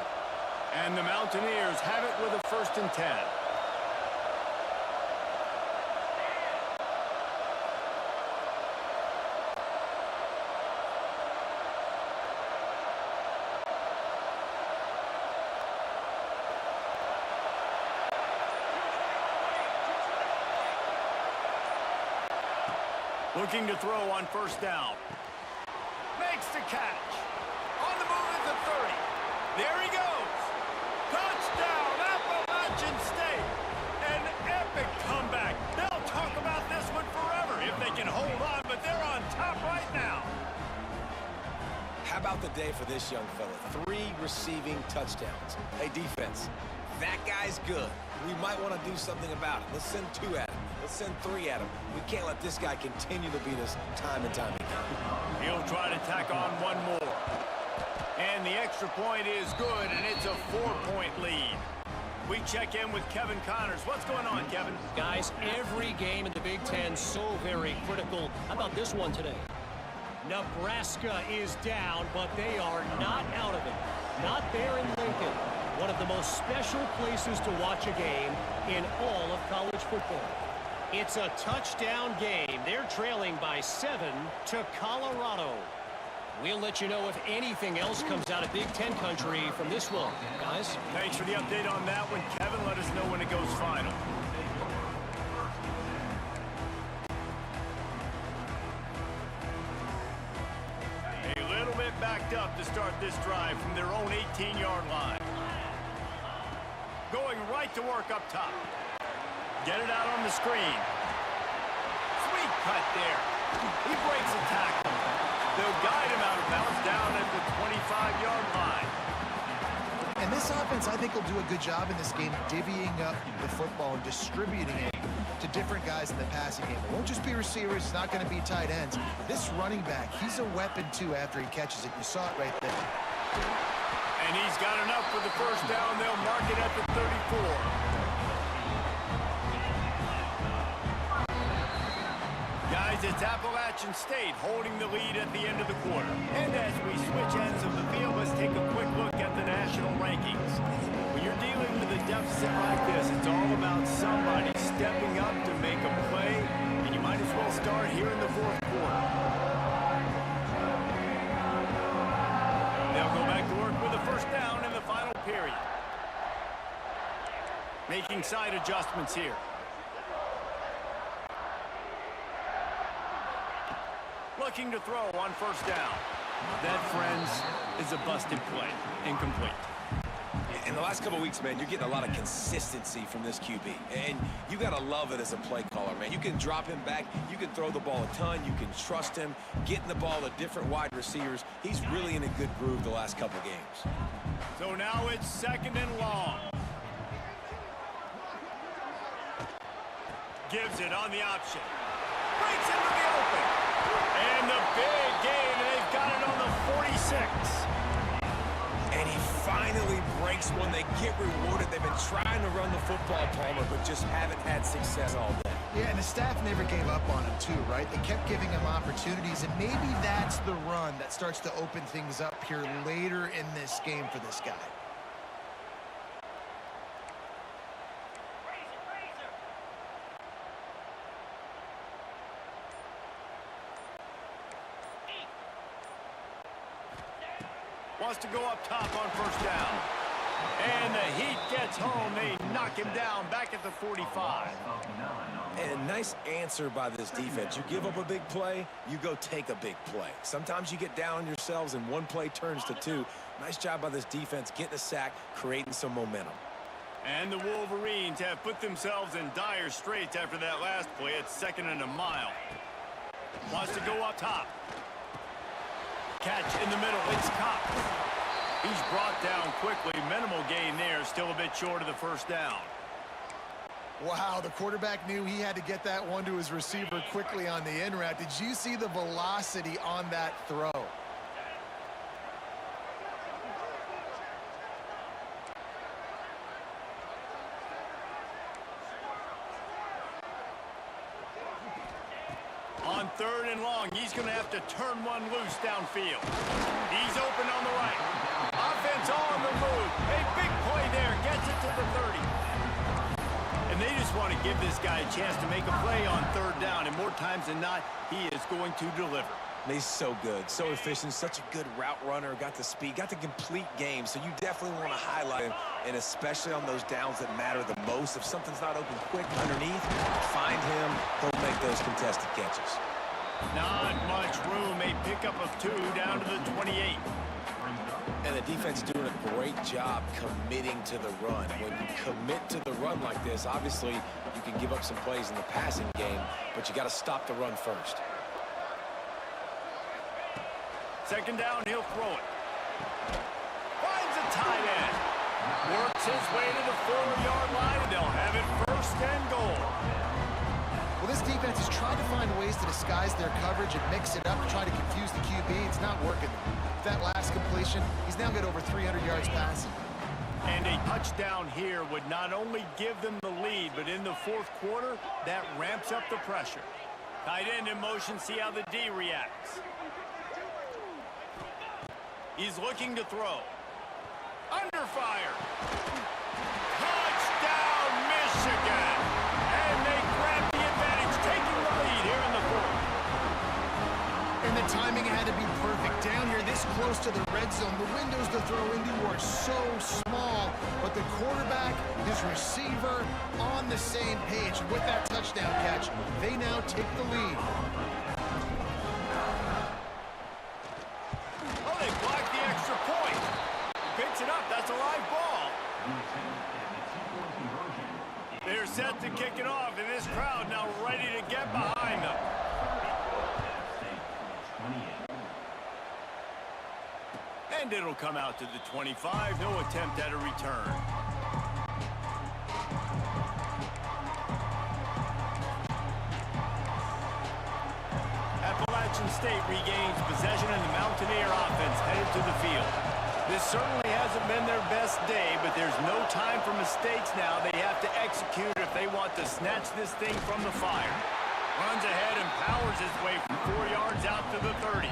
And the Mountaineers have it with a 1st and 10. Looking to throw on 1st down. Makes the catch. On the move at the 30. There he goes. Touchdown, Appalachian State. An epic comeback. They'll talk about this one forever if they can hold on, but they're on top right now. How about the day for this young fella? 3 receiving touchdowns. Hey, defense, that guy's good. We might want to do something about it. Let's send 2 at him. Let's send 3 at him. We can't let this guy continue to beat us time and time again. He'll try to tack on 1 more. And the extra point is good, and it's a 4-point lead. We check in with Kevin Connors. What's going on, Kevin? Guys, every game in the Big Ten so very critical. How about this one today? Nebraska is down, but they are not out of it. Not there in Lincoln. One of the most special places to watch a game in all of college football. It's a touchdown game. They're trailing by 7 to Colorado. We'll let you know if anything else comes out of Big Ten country from this one, guys. Thanks for the update on that one, Kevin. Let us know when it goes final. A little bit backed up to start this drive from their own 18-yard line. Going right to work up top. Get it out on the screen. Sweet cut there. He breaks a tackle. They'll guide him out of bounds down at the 25-yard line. And this offense, I think, will do a good job in this game divvying up the football and distributing it to different guys in the passing game. It won't just be receivers. It's not going to be tight ends. This running back, he's a weapon, too, after he catches it. You saw it right there. And he's got enough for the first down. They'll mark it at the 34. Guys, it's Appalachian State holding the lead at the end of the quarter. And as we switch ends of the field, let's take a quick look at the national rankings. When you're dealing with a deficit like this, it's all about somebody stepping up to make a play, and you might as well start here in the 4th quarter. They'll go back to work with a first down in the final period. Making side adjustments here. Looking to throw on first down. That, friends, is a busted play. Incomplete. In the last couple of weeks, man, you're getting a lot of consistency from this QB. And you got to love it as a play caller, man. You can drop him back. You can throw the ball a ton. You can trust him. Getting the ball to different wide receivers. He's really in a good groove the last couple of games. So now it's 2nd and long. Gives it on the option. Breaks into the open. And the big gain, and they've got it on the 46. And he finally breaks one. They get rewarded. They've been trying to run the football, Palmer, but just haven't had success all day. Yeah, and the staff never gave up on him, too, right? They kept giving him opportunities, and maybe that's the run that starts to open things up here later in this game for this guy. Wants to go up top on first down. And the Heat gets home. They knock him down back at the 45. And a nice answer by this defense. You give up a big play, you go take a big play. Sometimes you get down on yourselves and one play turns to two. Nice job by this defense getting a sack, creating some momentum. And the Wolverines have put themselves in dire straits after that last play. It's 2nd and a mile. Wants to go up top. Catch in the middle. It's Cox. He's brought down quickly. Minimal gain there. Still a bit short of the first down. Wow, the quarterback knew he had to get that one to his receiver quickly on the in route. Did you see the velocity on that throw? On 3rd and long, he's going to have to turn one loose downfield. He's open on the right. Offense on the move. A big play there. Gets it to the 30. And they just want to give this guy a chance to make a play on 3rd down. And more times than not, he is going to deliver. He's so good, so efficient, such a good route runner, got the speed, got the complete game. So you definitely want to highlight him, and especially on those downs that matter the most. If something's not open quick underneath, find him, he'll make those contested catches. Not much room. A pickup of 2 down to the 28. And the defense doing a great job committing to the run. When you commit to the run like this, obviously you can give up some plays in the passing game, but you got to stop the run first. 2nd down, he'll throw it. Finds a tight end. Works his way to the 4-yard line, and they'll have it 1st and goal. Well, this defense has tried to find ways to disguise their coverage and mix it up to try to confuse the QB. It's not working. That last completion, he's now got over 300 yards passing. And a touchdown here would not only give them the lead, but in the 4th quarter, that ramps up the pressure. Tight end in motion, see how the D reacts. He's looking to throw. Under fire. Touchdown, Michigan! And they grab the advantage, taking the lead here in the 4th. And the timing had to be perfect. Down here, this close to the red zone, the windows to throw into are so small, but the quarterback, his receiver, on the same page. And with that touchdown catch, they now take the lead. They block the extra point. Picks it up. That's a live ball. They're set to kick it off, and this crowd now ready to get behind them. And it'll come out to the 25. No attempt at a return. Appalachian State regains possession, and the Mountaineer offense headed to the field. This certainly hasn't been their best day, but there's no time for mistakes now. They have to execute if they want to snatch this thing from the fire. Runs ahead and powers his way from 4 yards out to the 30.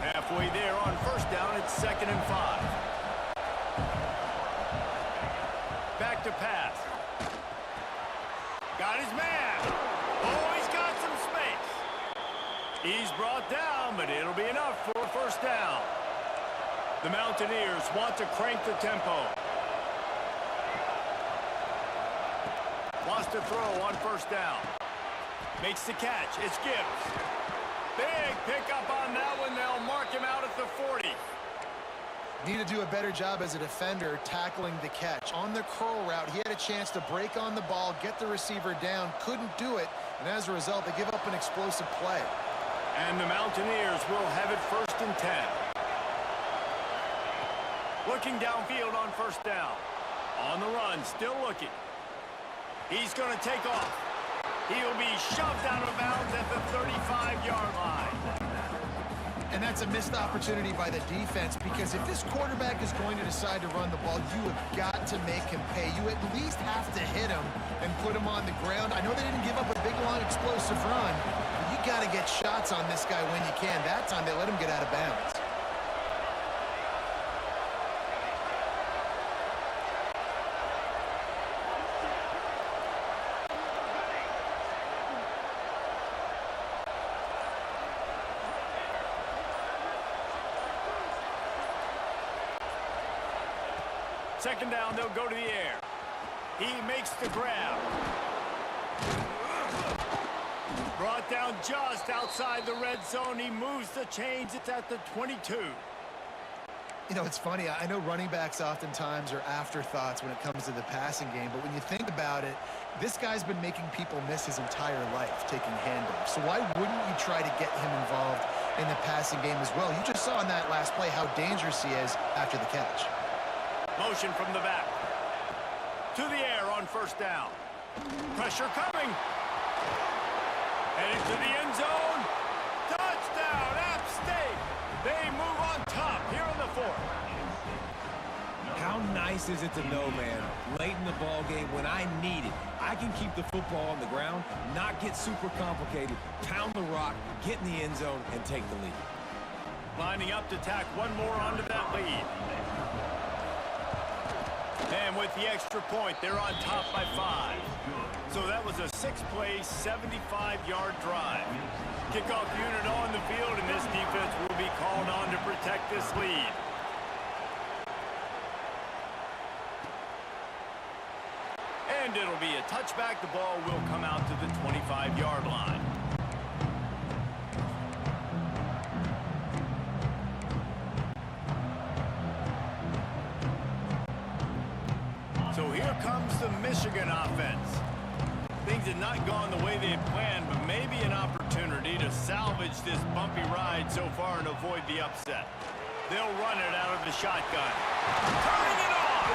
Halfway there on first down, it's 2nd and 5. Back to pass. Got his man. Oh, he's got some space. He's brought down, but it'll be enough for a first down. The Mountaineers want to crank the tempo. Wants to throw on first down. Makes the catch. It's Gibbs. Big pickup on that one. They'll mark him out at the 40. Need to do a better job as a defender tackling the catch. On the curl route, he had a chance to break on the ball, get the receiver down, couldn't do it, and as a result, they give up an explosive play. And the Mountaineers will have it 1st and 10. Looking downfield on first down. On the run, still looking. He's going to take off. He'll be shoved out of bounds at the 35-yard line. And that's a missed opportunity by the defense, because if this quarterback is going to decide to run the ball, you have got to make him pay. You at least have to hit him and put him on the ground. I know they didn't give up a big, long, explosive run, but you got to get shots on this guy when you can. That time they let him get out of bounds. Second down, they'll go to the air. He makes the grab. Brought down just outside the red zone. He moves the chains. It's at the 22. You know, it's funny. I know running backs oftentimes are afterthoughts when it comes to the passing game, but when you think about it, this guy's been making people miss his entire life taking handoffs. So why wouldn't you try to get him involved in the passing game as well? You just saw in that last play how dangerous he is after the catch. Motion from the back. To the air on first down. Pressure coming. Headed to the end zone. Touchdown, App State. They move on top here in the fourth. How nice is it to know, man, late in the ball game when I need it, I can keep the football on the ground, not get super complicated, pound the rock, get in the end zone, and take the lead. Lining up to tack one more onto that lead. And with the extra point, they're on top by 5. So that was a 6-play, 75-yard drive. Kickoff unit on the field, and this defense will be called on to protect this lead. And it'll be a touchback. The ball will come out to the 25-yard line. So here comes the Michigan offense. Things had not gone the way they had planned, but maybe an opportunity to salvage this bumpy ride so far and avoid the upset. They'll run it out of the shotgun. Turning it on!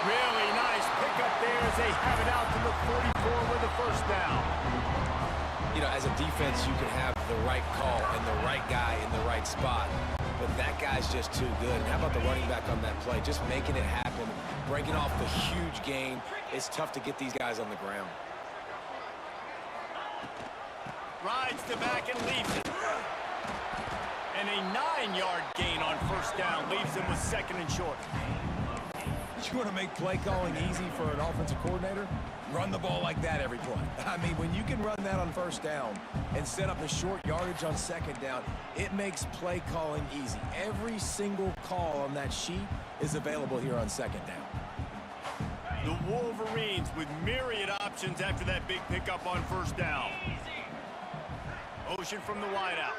Really nice pickup there as they have it out to the 44 with a first down. You know, as a defense, you can have the right call and the right guy in the right spot, but that guy's just too good. And how about the running back on that play? Just making it happen, breaking off the huge gain. It's tough to get these guys on the ground. Rides to back and leaves it. And a 9-yard gain on first down leaves him with second and short. You want to make play calling easy for an offensive coordinator? Run the ball like that every play. I mean, when you can run that on first down and set up a short yardage on second down, it makes play calling easy. Every single call on that sheet is available here on second down. The Wolverines with myriad options after that big pickup on first down. Motion from the wideout.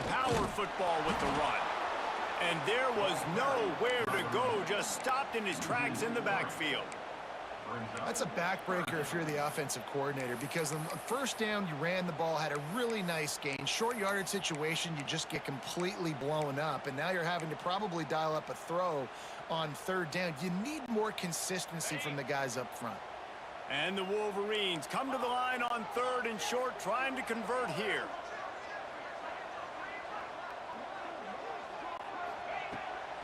Power football with the run. And there was nowhere to go, just stopped in his tracks in the backfield. That's a backbreaker if you're the offensive coordinator, because on first down, you ran the ball, had a really nice gain. Short yardage situation, you just get completely blown up, and now you're having to probably dial up a throw on third down. You need more consistency from the guys up front. And the Wolverines come to the line on third and short, trying to convert here.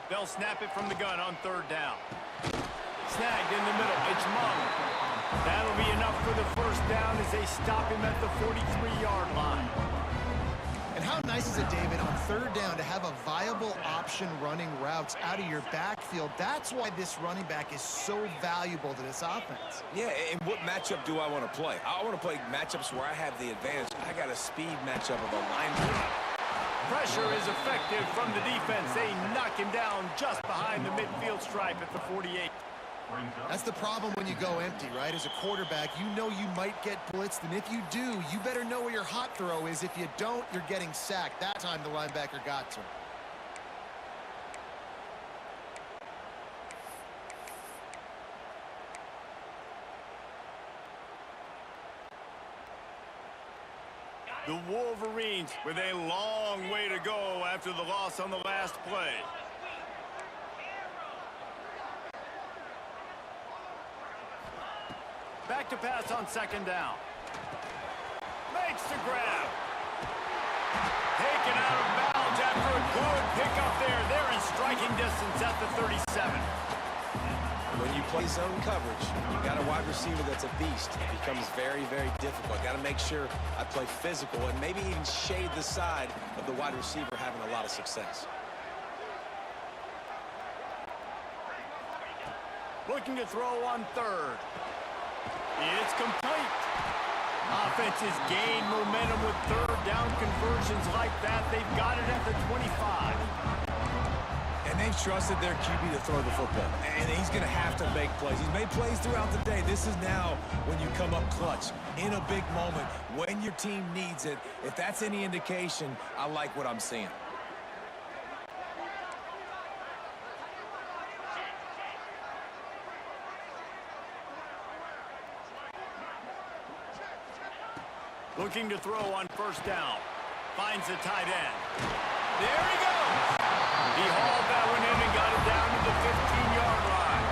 They'll snap it from the gun on third down. Snagged in the middle. It's Mung. That'll be enough for the first down as they stop him at the 43-yard line. And how nice is it, David, on third down to have a viable option running routes out of your backfield? That's why this running back is so valuable to this offense. Yeah, and what matchup do I want to play? I want to play matchups where I have the advantage. I got a speed matchup of a linebacker. Pressure is effective from the defense. They knock him down just behind the midfield stripe at the 48. That's the problem when you go empty, right? As a quarterback, you know you might get blitzed, and if you do, you better know where your hot throw is. If you don't, you're getting sacked. That time the linebacker got to him. The Wolverines with a long way to go after the loss on the last play. Back to pass on second down. Makes the grab. Taken out of bounds after a good pickup there. They're in striking distance at the 37. When you play zone coverage, you got a wide receiver that's a beast. It becomes very, very difficult. Got to make sure I play physical and maybe even shade the side of the wide receiver having a lot of success. Looking to throw on third. It's complete. Offenses gain momentum with third down conversions like that. They've got it at the 25. And they've trusted their QB to throw the football. And he's going to have to make plays. He's made plays throughout the day. This is now when you come up clutch in a big moment when your team needs it. If that's any indication, I like what I'm seeing. Looking to throw on first down. Finds the tight end. There he goes. He hauled that one in and got it down to the 15-yard line.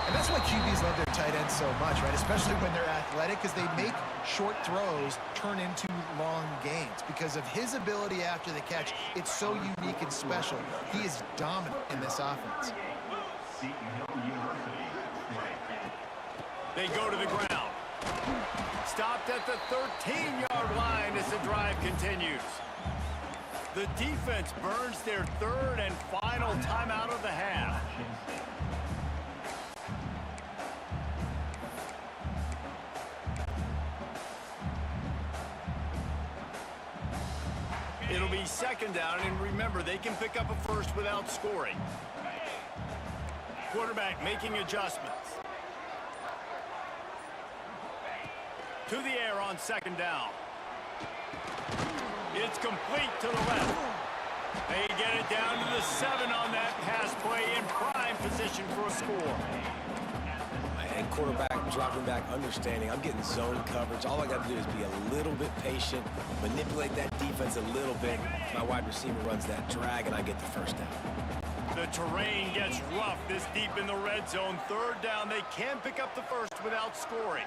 And that's why QBs love their tight ends so much, right? Especially when they're athletic, because they make short throws turn into long gains. Because of his ability after the catch, it's so unique and special. He is dominant in this offense. They go to the ground. Stopped at the 13-yard line as the drive continues. The defense burns their third and final timeout of the half. It'll be second down, and remember, they can pick up a first without scoring. Quarterback making adjustments. To the air on second down. It's complete to the left. They get it down to the 7 on that pass play in prime position for a score. And quarterback dropping back, understanding I'm getting zone coverage. All I got to do is be a little bit patient, manipulate that defense a little bit. My wide receiver runs that drag, and I get the first down. The terrain gets rough this deep in the red zone. Third down, they can pick up the first without scoring.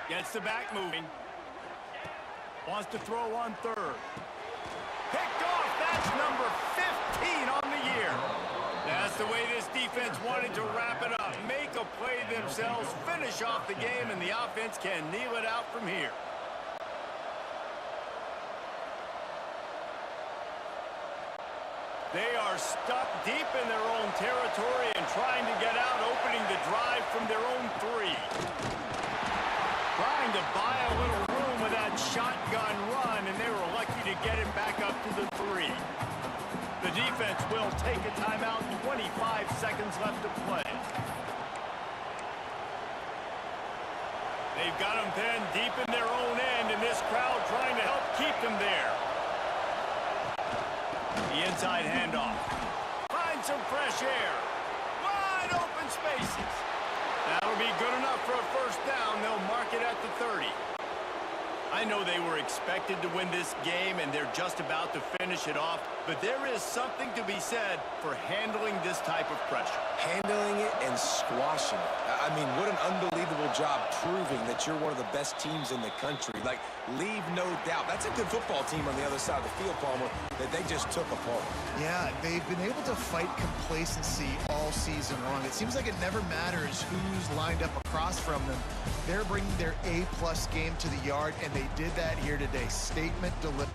Gets the back moving. Wants to throw on third. Picked off. That's number 15 on the year. That's the way this defense wanted to wrap it up. Make a play themselves, finish off the game, and the offense can kneel it out from here. They are stuck deep in their own territory and trying to get out, opening the drive from their own 3. Trying to buy a little room with that shotgun run, and they were lucky to get it back up to the 3. The defense will take a timeout, 25 seconds left to play. They've got them pinned deep in their own end, and this crowd trying to help keep them there. The inside handoff. Find some fresh air. Wide open spaces. That'll be good enough for a first down. They'll mark it at the 30. I know they were expected to win this game, and they're just about to finish it off, but there is something to be said for handling this type of pressure. Handling it and squashing it. I mean, what an unbelievable job proving that you're one of the best teams in the country. Like, leave no doubt. That's a good football team on the other side of the field, Palmer, that they just took apart. Yeah, they've been able to fight complacency all season long. It seems like it never matters who's lined up across from them. They're bringing their A-plus game to the yard, and they did that here today. Statement delivered.